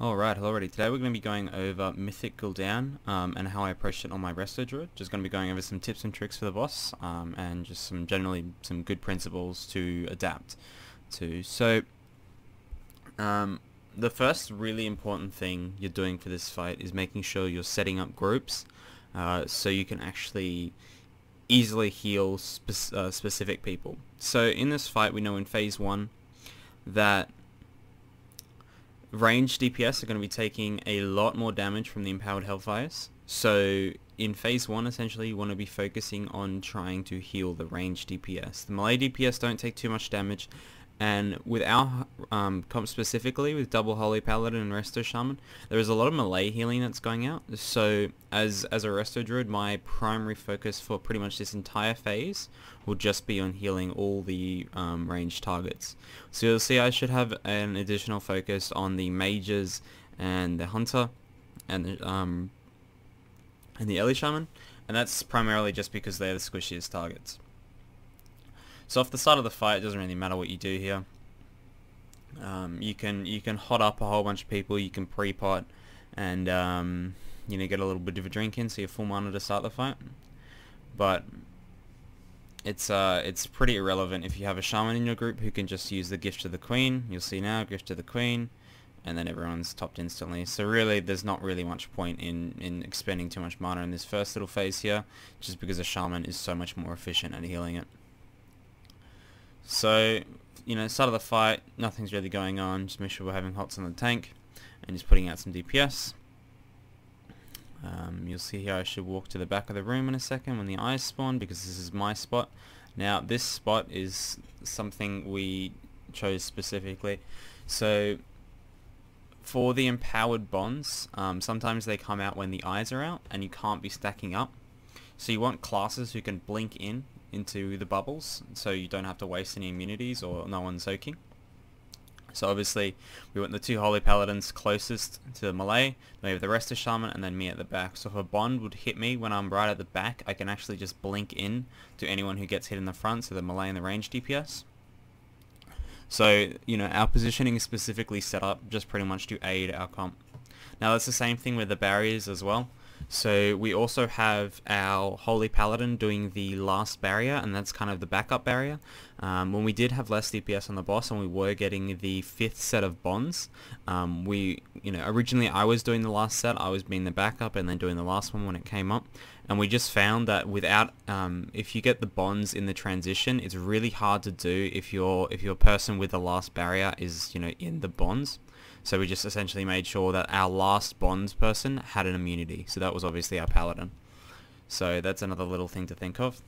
Alright, hello everybody. Today we're going to be going over Mythic Guldan and how I approached it on my Resto Druid. Just going to be going over some tips and tricks for the boss and just some good principles to adapt to. So the first really important thing you're doing for this fight is making sure you're setting up groups so you can actually easily heal specific people. So in this fight we know in phase 1 that ranged DPS are going to be taking a lot more damage from the empowered Hellfires. So in phase 1 essentially you want to be focusing on trying to heal the ranged DPS. The melee DPS don't take too much damage, and with our comp specifically with double Holy Paladin and Resto Shaman, there is a lot of melee healing that's going out. So as a Resto Druid, my primary focus for pretty much this entire phase will just be on healing all the ranged targets. So you'll see I should have an additional focus on the mages and the hunter and the early shaman, and that's primarily just because they're the squishiest targets. So off the start of the fight, it doesn't really matter what you do here. You can hot up a whole bunch of people. You can pre-pot and get a little bit of a drink in, so you're full mana to start the fight. But it's pretty irrelevant if you have a shaman in your group who can just use the gift to the queen. You'll see now, gift to the queen, and then everyone's topped instantly. So really, there's not really much point in expending too much mana in this first little phase here, just because a shaman is so much more efficient at healing it. So, start of the fight, nothing's really going on, just make sure we're having hots on the tank, and just putting out some DPS. You'll see here I should walk to the back of the room in a second when the eyes spawn, because this is my spot. Now, this spot is something we chose specifically. So, for the empowered bonds, sometimes they come out when the eyes are out, and you can't be stacking up. So you want classes who can blink into the bubbles, so you don't have to waste any immunities or no one soaking. So obviously we want the two Holy Paladins closest to the melee, then we have the Resto Shaman, and then me at the back. So if a bond would hit me when I'm right at the back, I can actually just blink in to anyone who gets hit in the front, so the melee and the range DPS. So, our positioning is specifically set up just pretty much to aid our comp. Now that's the same thing with the barriers as well. So we also have our Holy Paladin doing the last barrier, and that's kind of the backup barrier. When we did have less DPS on the boss and we were getting the 5th set of bonds, originally I was doing the last set, I was being the backup and then doing the last one when it came up. And we just found that without, if you get the bonds in the transition, it's really hard to do if your person with the last barrier is, in the bonds. So we just essentially made sure that our last bonds person had an immunity. So that was obviously our paladin. So that's another little thing to think of.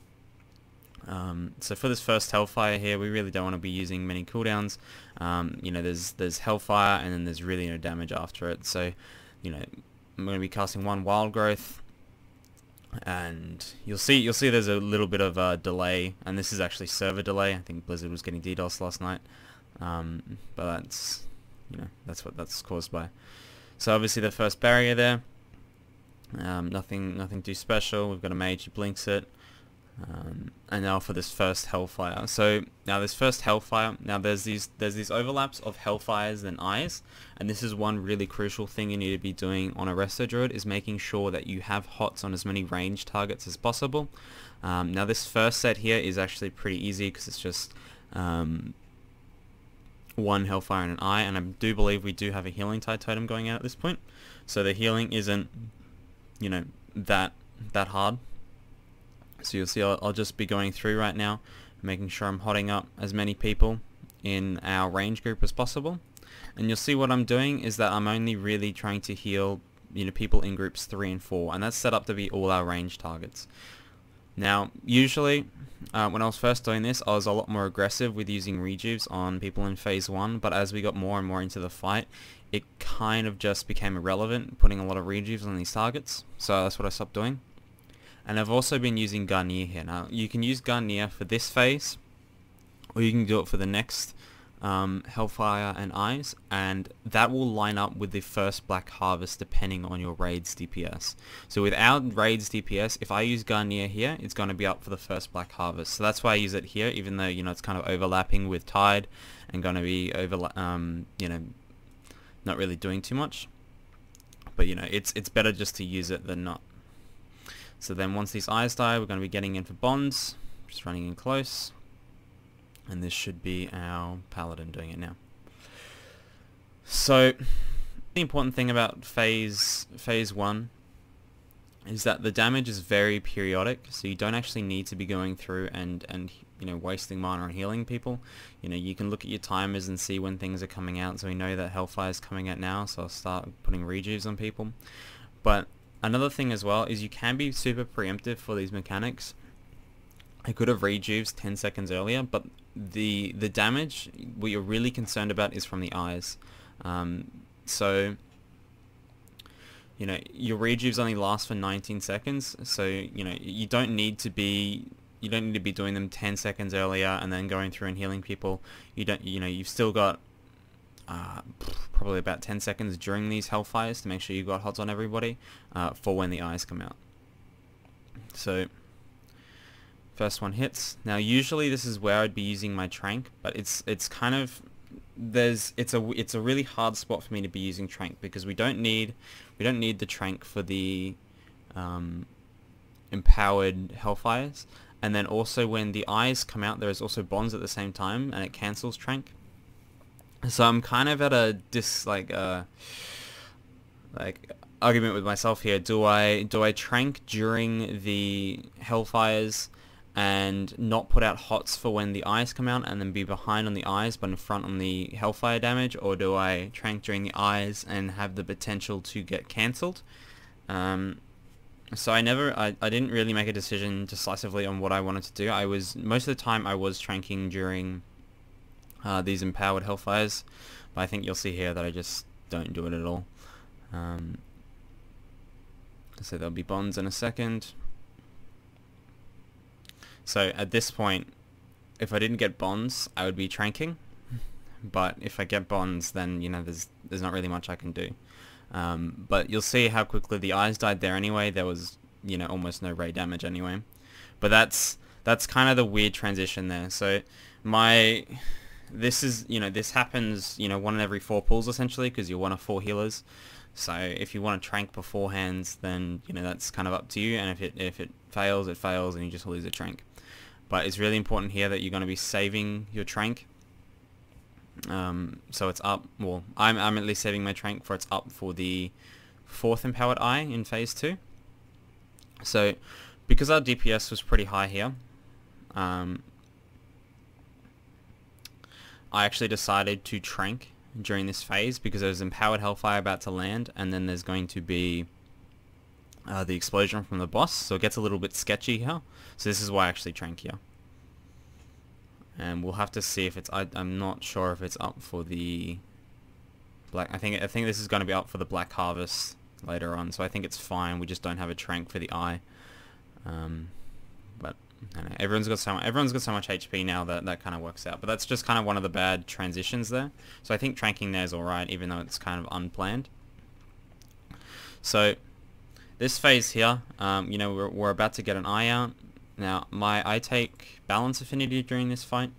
So for this first Hellfire here, we really don't want to be using many cooldowns. There's Hellfire and then there's really no damage after it. So, I'm going to be casting one Wild Growth. And you'll see there's a little bit of a delay, and this is actually server delay. I think Blizzard was getting DDoS last night. But that's what that's caused by. So obviously the first barrier there, nothing too special. We've got a mage who blinks it, and now for this first Hellfire. So now this first Hellfire, now there's these overlaps of Hellfires and eyes, and this is one really crucial thing you need to be doing on a Resto Druid, is making sure that you have hots on as many ranged targets as possible. Now this first set here is actually pretty easy because it's just one Hellfire and an eye, and I do believe we do have a healing tide totem going out at this point, so the healing isn't that hard. So you'll see I'll just be going through right now, making sure I'm hotting up as many people in our range group as possible, and you'll see what I'm doing is that I'm only really trying to heal people in groups 3 and 4, and that's set up to be all our range targets. Now, usually, when I was first doing this, I was a lot more aggressive with using rejuves on people in phase 1, but as we got more and more into the fight, it kind of just became irrelevant, putting a lot of rejuves on these targets, so that's what I stopped doing. And I've also been using Garnier here. Now, you can use Garnier for this phase, or you can do it for the next Hellfire and Eyes, and that will line up with the first Black Harvest depending on your raid's DPS. So with our raid's DPS, if I use Garnier here, it's going to be up for the first Black Harvest. So that's why I use it here, even though it's kind of overlapping with Tide and going to be not really doing too much. But you know, it's better just to use it than not. So then once these eyes die, we're going to be getting in for bonds. Just running in close. And this should be our paladin doing it now. So the important thing about phase 1 is that the damage is very periodic, so you don't actually need to be going through and you know, wasting mana on healing people. You know, you can look at your timers and see when things are coming out, so we know that Hellfire is coming out now, so I'll start putting rejuves on people. But another thing as well is you can be super preemptive for these mechanics. I could have rejuves 10 seconds earlier, but the damage, what you're really concerned about is from the eyes. So you know, your rejuves only last for 19 seconds, so you know, you don't need to be doing them 10 seconds earlier and then going through and healing people. You know, you've still got probably about 10 seconds during these Hellfires to make sure you've got HOTS on everybody for when the eyes come out. So first one hits. Now usually this is where I'd be using my Trank, but it's kind of, it's a really hard spot for me to be using Trank, because we don't need the Trank for the empowered Hellfires, and then also when the eyes come out there is also bonds at the same time and it cancels Trank. So I'm kind of at a argument with myself here. Do I Trank during the Hellfires and not put out HOTS for when the eyes come out and then be behind on the eyes but in front on the Hellfire damage, or do I Trank during the eyes and have the potential to get cancelled? So I didn't really make a decision decisively on what I wanted to do. Most of the time I was Tranking during these empowered Hellfires, but I think you'll see here that I just don't do it at all. So there'll be bonds in a second. So at this point, if I didn't get bonds, I would be Tranking. But if I get bonds, then you know, there's not really much I can do. But you'll see how quickly the eyes died there anyway. There was, you know, almost no ray damage anyway. But that's kind of the weird transition there. So this is, you know, this happens, you know, 1 in every 4 pulls essentially, because you're 1 of 4 healers. So if you want to Trank beforehand, then you know, that's kind of up to you. And if it fails, it fails, and you just lose a Trank. But it's really important here that you're going to be saving your Trank. So it's up. Well, I'm at least saving my Trank for it's up for the 4th empowered eye in phase 2. So because our DPS was pretty high here, I actually decided to Trank during this phase because there's empowered Hellfire about to land, and then there's going to be the explosion from the boss, so it gets a little bit sketchy here. So this is why I actually Trank here. And we'll have to see if it's, I'm not sure if it's up for the black, I think this is going to be up for the Black Harvest later on, so I think it's fine. We just don't have a Trank for the eye. But I don't know, everyone's got so much HP now that kind of works out. But that's just kind of one of the bad transitions there. So I think Tranking there is alright, even though it's kind of unplanned. So this phase here, you know, we're about to get an eye out. Now, I take Balance Affinity during this fight.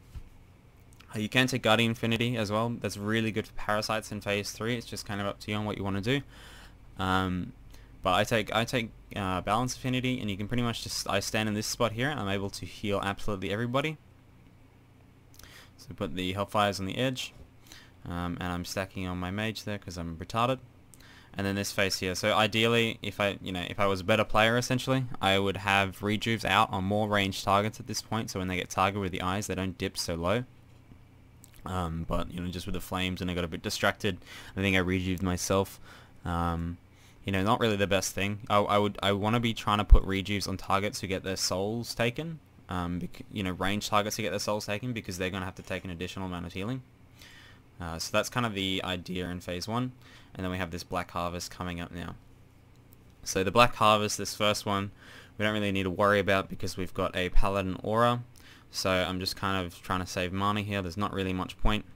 You can take Guardian Affinity as well. That's really good for Parasites in phase 3. It's just kind of up to you on what you want to do. But I take Balance Affinity, and you can pretty much just, I stand in this spot here, and I'm able to heal absolutely everybody. So put the Hellfires on the edge, and I'm stacking on my mage there because I'm retarded. And then this phase here. So ideally, if I was a better player, essentially, I would have rejuves out on more ranged targets at this point. So when they get targeted with the eyes, they don't dip so low. But you know, just with the flames, and I got a bit distracted. I think I rejuved myself. You know, not really the best thing. I want to be trying to put rejuves on targets who get their souls taken. You know, ranged targets who get their souls taken, because they're going to have to take an additional amount of healing. So that's kind of the idea in phase 1. And then we have this Black Harvest coming up now. So the Black Harvest, this first one, we don't really need to worry about because we've got a Paladin Aura. So I'm just kind of trying to save mana here. There's not really much point.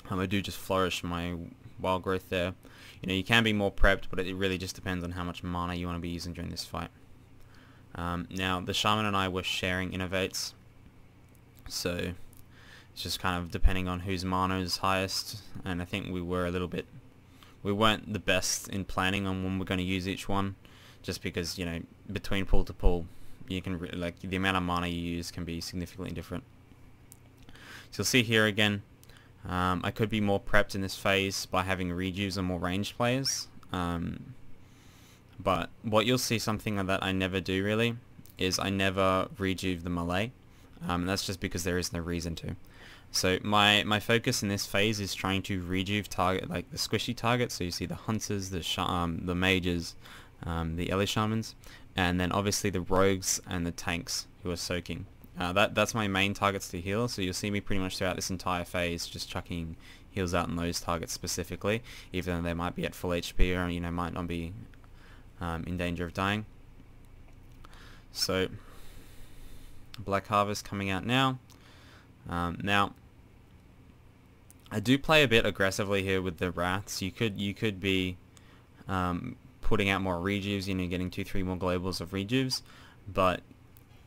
I do just flourish my Wild Growth there. You know, you can be more prepped, but it really just depends on how much mana you want to be using during this fight. Now, the Shaman and I were sharing Innovates. So it's just kind of depending on whose mana is highest, and I think we were a little bit we weren't the best in planning on when we're going to use each one, just because, you know, between pool to pool, you can like the amount of mana you use can be significantly different. So you'll see here again, I could be more prepped in this phase by having rejuves and more ranged players. But what you'll see, something that I never do really, is I never rejuve the melee. That's just because there is no reason to. So my focus in this phase is trying to rejuve target, like the squishy targets. So you see the hunters, the mages, the Ellie shamans, and then obviously the rogues and the tanks who are soaking. That's my main targets to heal. So you'll see me pretty much throughout this entire phase just chucking heals out on those targets specifically, even though they might be at full HP or, you know, might not be in danger of dying. So Black Harvest coming out now. Now I do play a bit aggressively here with the Wraths. You could be putting out more rejuves, you know, getting 2-3 more globals of rejuves, but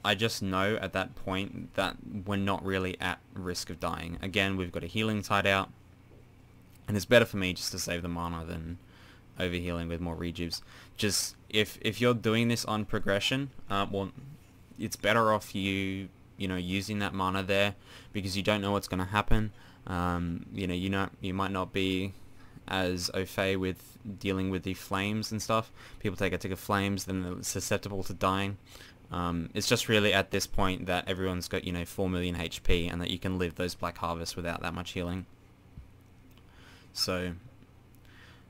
I just know at that point that we're not really at risk of dying. Again, we've got a healing tied out, and it's better for me just to save the mana than overhealing with more rejuves. Just if you're doing this on progression, well, it's better off you know, using that mana there, because you don't know what's going to happen. You might not be as au fait with dealing with the flames and stuff. People take a tick of flames, then they're susceptible to dying. It's just really at this point that everyone's got, you know, 4 million HP, and that you can live those Black Harvests without that much healing. So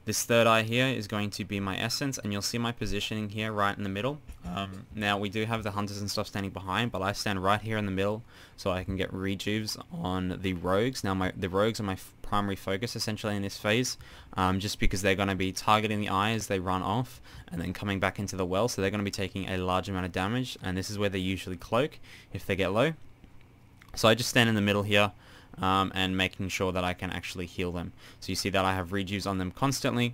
this third eye here is going to be my essence, and you'll see my positioning here right in the middle. Now we do have the hunters and stuff standing behind, but I stand right here in the middle so I can get rejuves on the rogues. Now the rogues are my primary focus essentially in this phase, just because they're going to be targeting the eye as they run off and then coming back into the well, so they're going to be taking a large amount of damage, and this is where they usually cloak if they get low. So I just stand in the middle here, and making sure that I can actually heal them. So you see that I have rejuves on them constantly,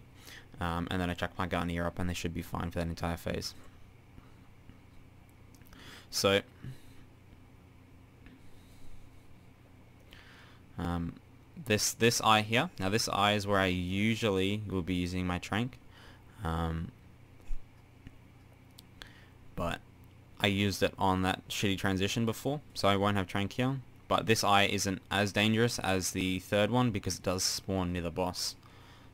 and then I chuck my Garnier up and they should be fine for that entire phase. So this eye here, now this eye is where I usually will be using my Trank, but I used it on that shitty transition before, so I won't have Trank here. But this eye isn't as dangerous as the third one because it does spawn near the boss.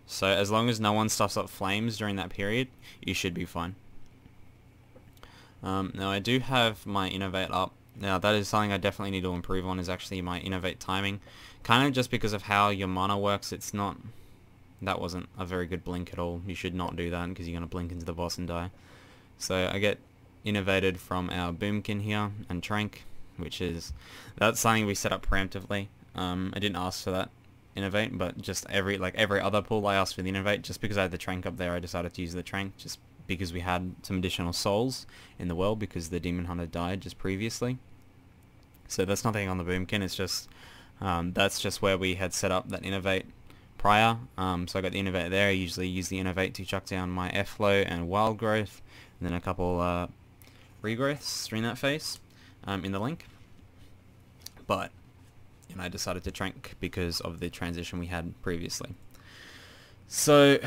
So as long as no one stuffs up flames during that period, you should be fine. Now I do have my Innovate up. Now that is something I definitely need to improve on, is actually my Innovate timing. Kind of just because of how your mana works, it's not... That wasn't a very good blink at all. You should not do that because you're going to blink into the boss and die. So I get innovated from our Boomkin here and Trank, which is, that's something we set up preemptively. I didn't ask for that Innovate, but just every other pool I asked for the Innovate. Just because I had the Trank up there, I decided to use the Trank, just because we had some additional souls in the world because the Demon Hunter died just previously. So that's nothing on the Boomkin, it's just, that's just where we had set up that Innovate prior. So I got the Innovate there. I usually use the Innovate to chuck down my Airflow and Wild Growth, and then a couple regrowths during that phase. In the link, but you know, I decided to Trank because of the transition we had previously. So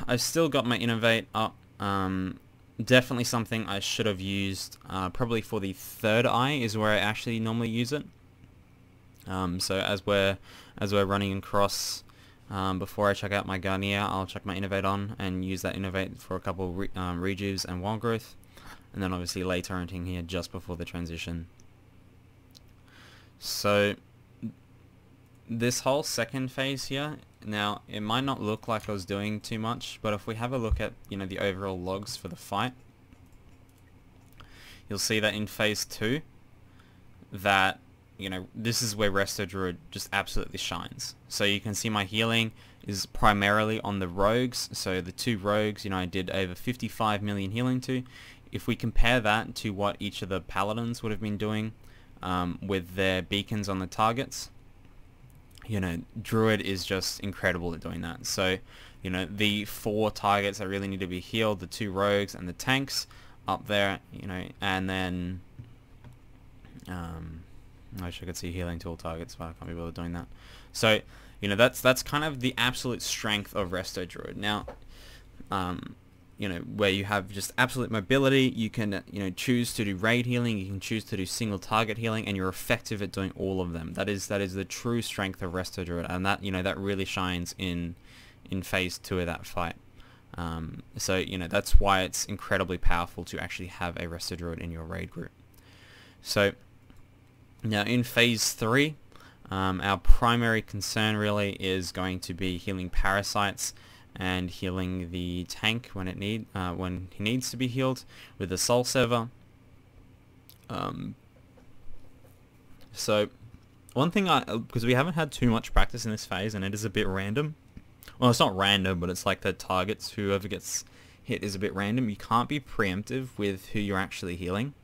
I've still got my Innovate up. Definitely something I should have used probably for the third eye is where I actually normally use it. So as we're running across, before I check out my Garnier, I'll chuck my Innovate on and use that Innovate for a couple rejuves and Wild Growth. And then obviously late torrenting here just before the transition. So this whole second phase here, now it might not look like I was doing too much, but if we have a look at, you know, the overall logs for the fight, you'll see that in phase 2 that, you know, this is where Resto Druid just absolutely shines. So you can see my healing is primarily on the rogues. So the 2 rogues, you know, I did over 55 million healing to. If we compare that to what each of the paladins would have been doing with their beacons on the targets, you know, Druid is just incredible at doing that. So, you know, the 4 targets that really need to be healed, the 2 rogues and the tanks up there, you know, and then I wish I could see healing to all targets, but I can't be able to doing that. So You know, that's kind of the absolute strength of Resto Druid. Now, you know, where you have just absolute mobility, you can, you know, choose to do raid healing, you can choose to do single target healing, and you're effective at doing all of them. That is the true strength of Resto Druid, and that, you know, that really shines in phase 2 of that fight. So, you know, that's why it's incredibly powerful to actually have a Resto Druid in your raid group. So, now in phase 3, our primary concern really is going to be healing parasites and healing the tank when he needs to be healed with the Soul Sever. So one thing, because we haven't had too much practice in this phase and it is a bit random. Well, it's not random, but it's like the targets, whoever gets hit is a bit random. You can't be preemptive with who you're actually healing.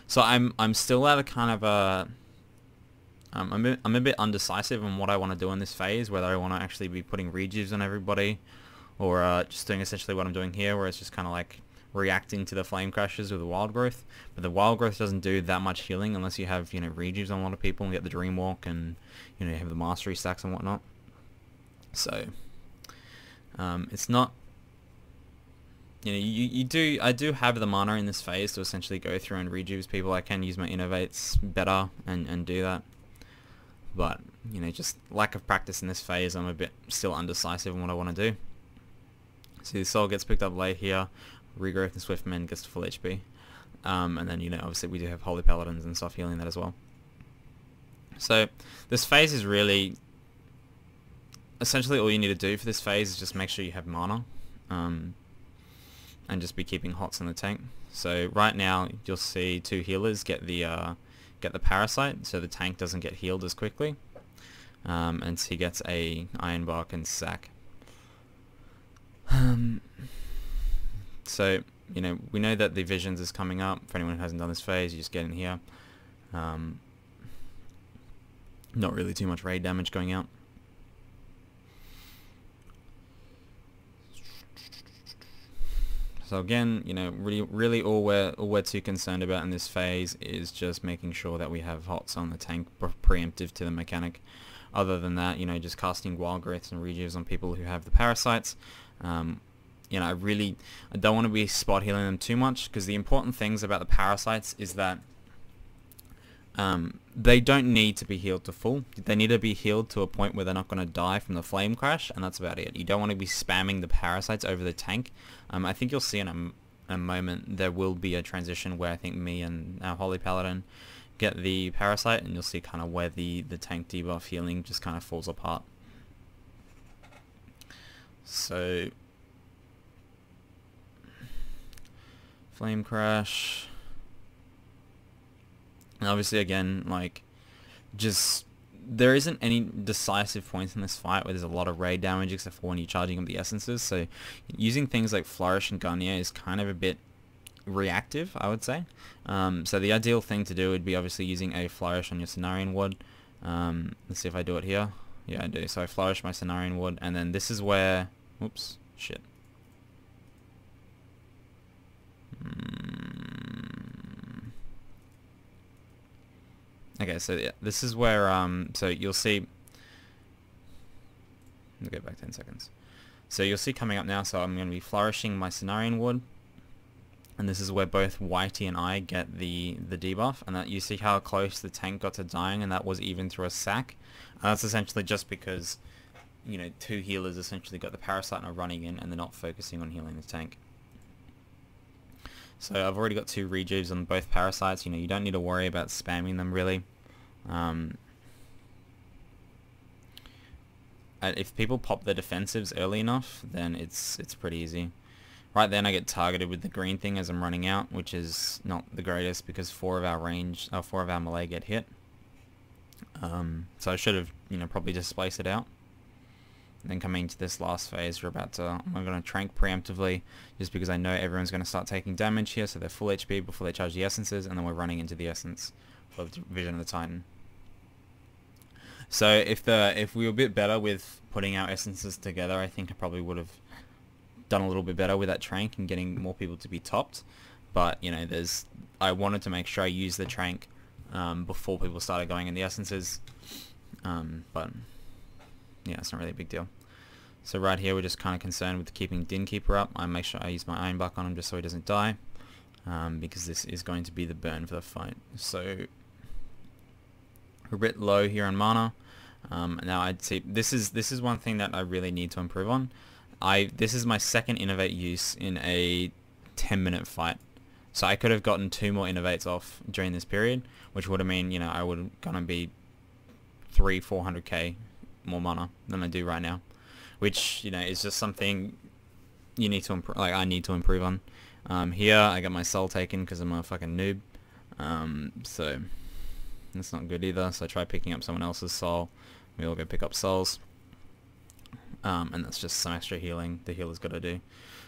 So I'm still at a kind of a I'm a bit undecisive on what I want to do in this phase, whether I want to actually be putting rejuves on everybody, or just doing essentially what I'm doing here, where it's just kind of like reacting to the flame crashes with the wild growth. But the wild growth doesn't do that much healing unless you have, you know, rejuves on a lot of people and you get the dream walk, and, you know, you have the mastery stacks and whatnot. So it's not, you know, I do have the mana in this phase to essentially go through and rejuves people. I can use my innovates better and do that. But, you know, just lack of practice in this phase, I'm a bit still undecisive on what I want to do. See, the soul gets picked up late here, regrowth and swift mend gets to full HP. And then, you know, obviously we do have holy paladins and stuff healing that as well. So this phase is really, essentially all you need to do for this phase is just make sure you have mana. And just be keeping hots in the tank. So right now you'll see 2 healers get the parasite, so the tank doesn't get healed as quickly, and so he gets a iron bark and sack. So, you know, we know that the visions is coming up. For anyone who hasn't done this phase, you just get in here. Not really too much raid damage going out. So again, you know, really all we're too concerned about in this phase is just making sure that we have hots on the tank preemptive to the mechanic. Other than that, you know, just casting wild growths and rejuves on people who have the parasites. You know, I don't want to be spot healing them too much, because the important things about the parasites is that they don't need to be healed to full. They need to be healed to a point where they're not going to die from the flame crash, and that's about it. You don't want to be spamming the parasites over the tank. I think you'll see in a moment there will be a transition where I think me and our Holy Paladin get the parasite, and you'll see kind of where the tank debuff healing just kind of falls apart. So, flame crash. And obviously, again, like, just, there isn't any decisive points in this fight where there's a lot of raid damage except for when you're charging up the essences. So using things like Flourish and Garnier is kind of a bit reactive, I would say. So the ideal thing to do would be obviously using a Flourish on your Cenarian Wood. Let's see if I do it here. Yeah, I do. So I Flourish my Cenarian Wood, and then this is where... Oops, shit. Okay, so yeah, this is where, so you'll see, I'll go back 10 seconds. So you'll see coming up now, so I'm going to be flourishing my Cenarian Wood, and this is where both Whitey and I get the debuff, and that you see how close the tank got to dying, and that was even through a sack. And that's essentially just because, you know, 2 healers essentially got the parasite and are running in, and they're not focusing on healing the tank. So I've already got 2 rejuves on both parasites. You know, you don't need to worry about spamming them really. If people pop their defensives early enough, then it's pretty easy. Right then I get targeted with the green thing as I'm running out, which is not the greatest because 4 of our melee get hit. So I should have, you know, probably just spaced it out. And then coming to this last phase, I'm going to trank preemptively, just because I know everyone's going to start taking damage here, so they're full HP before they charge the essences, and then we're running into the essence for the Vision of the Titan. So if we were a bit better with putting our essences together, I think I probably would have done a little bit better with that trank and getting more people to be topped. But, you know, I wanted to make sure I used the trank before people started going in the essences. But yeah, it's not really a big deal. So right here we're just kind of concerned with keeping Din Keeper up. I make sure I use my Iron Buck on him just so he doesn't die, because this is going to be the burn for the fight. So we're a bit low here on mana. Now I'd say this is one thing that I really need to improve on. This is my second Innovate use in a 10-minute fight. So I could have gotten 2 more Innovates off during this period, which would have mean, you know, I would gonna be 300-400k more mana than I do right now, which, you know, is just something you need to improve. Like, I need to improve on. Here I got my soul taken because I'm a fucking noob, so that's not good either. So I try picking up someone else's soul. We all go pick up souls, and that's just some extra healing the healer's got to do.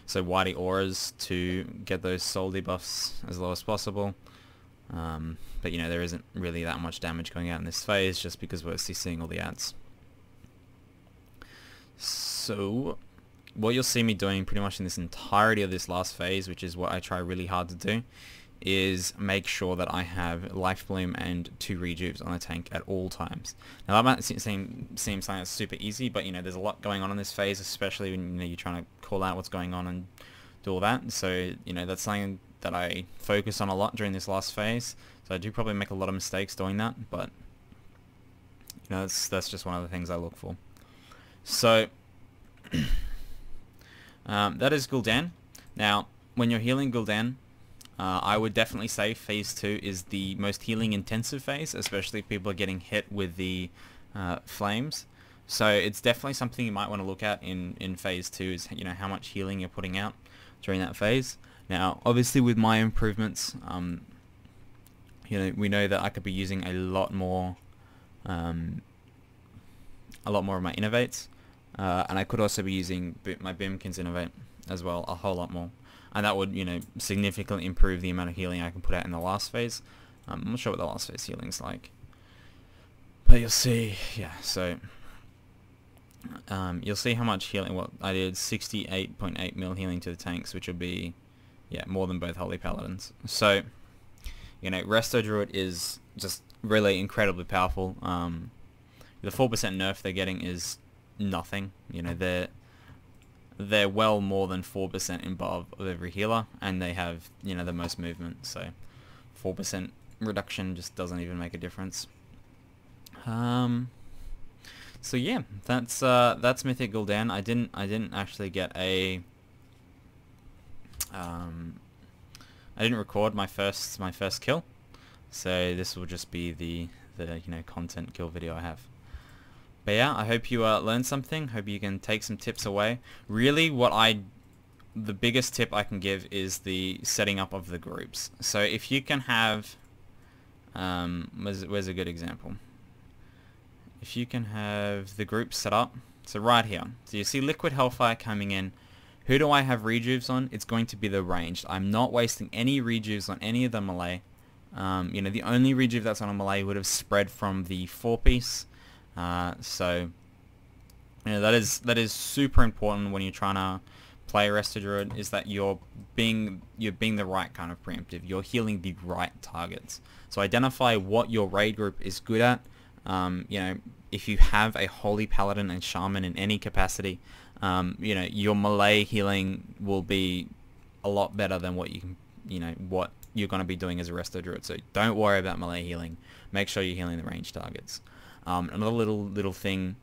So whitey auras to get those soul debuffs as low as possible. But you know, there isn't really that much damage going out in this phase just because we're CCing all the ads. So what you'll see me doing pretty much in this entirety of this last phase, which is what I try really hard to do, is make sure that I have Life Bloom and 2 rejuves on the tank at all times. Now that might seem something that's super easy, but you know, there's a lot going on in this phase, especially when, you know, you're trying to call out what's going on and do all that. So, you know, that's something that I focus on a lot during this last phase. So I do probably make a lot of mistakes doing that, but you know, that's just one of the things I look for. So that is Guldan. Now, when you're healing Guldan, I would definitely say phase 2 is the most healing intensive phase, especially if people are getting hit with the flames. So it's definitely something you might want to look at in phase 2, is, you know, how much healing you're putting out during that phase. Now, obviously with my improvements, you know, we know that I could be using a lot more of my innovates, and I could also be using my Bimkin's innovate as well a whole lot more. And that would, you know, significantly improve the amount of healing I can put out in the last phase. I'm not sure what the last phase healing's like, but you'll see. Yeah, so you'll see how much healing. What I did, 68.8 mil healing to the tanks, which would be, yeah, more than both Holy Paladins. So, you know, Resto Druid is just really incredibly powerful. The 4% nerf they're getting is nothing. You know, they're well more than 4% above of every healer, and they have, you know, the most movement, so 4% reduction just doesn't even make a difference. So yeah, that's Mythic Guldan. I didn't actually get a I didn't record my first kill, so this will just be the you know, content kill video I have. But yeah, I hope you learned something. Hope you can take some tips away. Really, the biggest tip I can give is the setting up of the groups. So if you can have, where's a good example? If you can have the group set up, so right here, so you see Liquid Hellfire coming in. Who do I have rejuves on? It's going to be the ranged. I'm not wasting any rejuves on any of the melee. You know, the only rejuve that's on a melee would have spread from the 4-piece. So, you know, that is super important when you're trying to play Resto Druid, is that you're being the right kind of preemptive. You're healing the right targets. So identify what your raid group is good at. You know, if you have a Holy Paladin and Shaman in any capacity, you know, your melee healing will be a lot better than what what you're going to be doing as a Resto Druid. So don't worry about melee healing. Make sure you're healing the ranged targets. Another little thing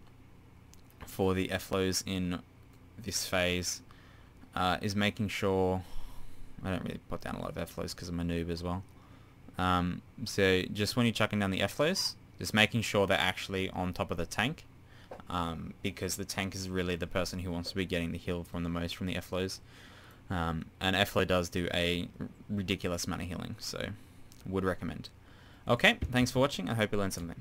for the FLOs in this phase is making sure, I don't really put down a lot of FLOs because I'm a noob as well. So just when you're chucking down the FLOs, just making sure they're actually on top of the tank, because the tank is really the person who wants to be getting the heal from the most from the FLOs. And FLO does do a ridiculous amount of healing, so would recommend. Okay, thanks for watching. I hope you learned something.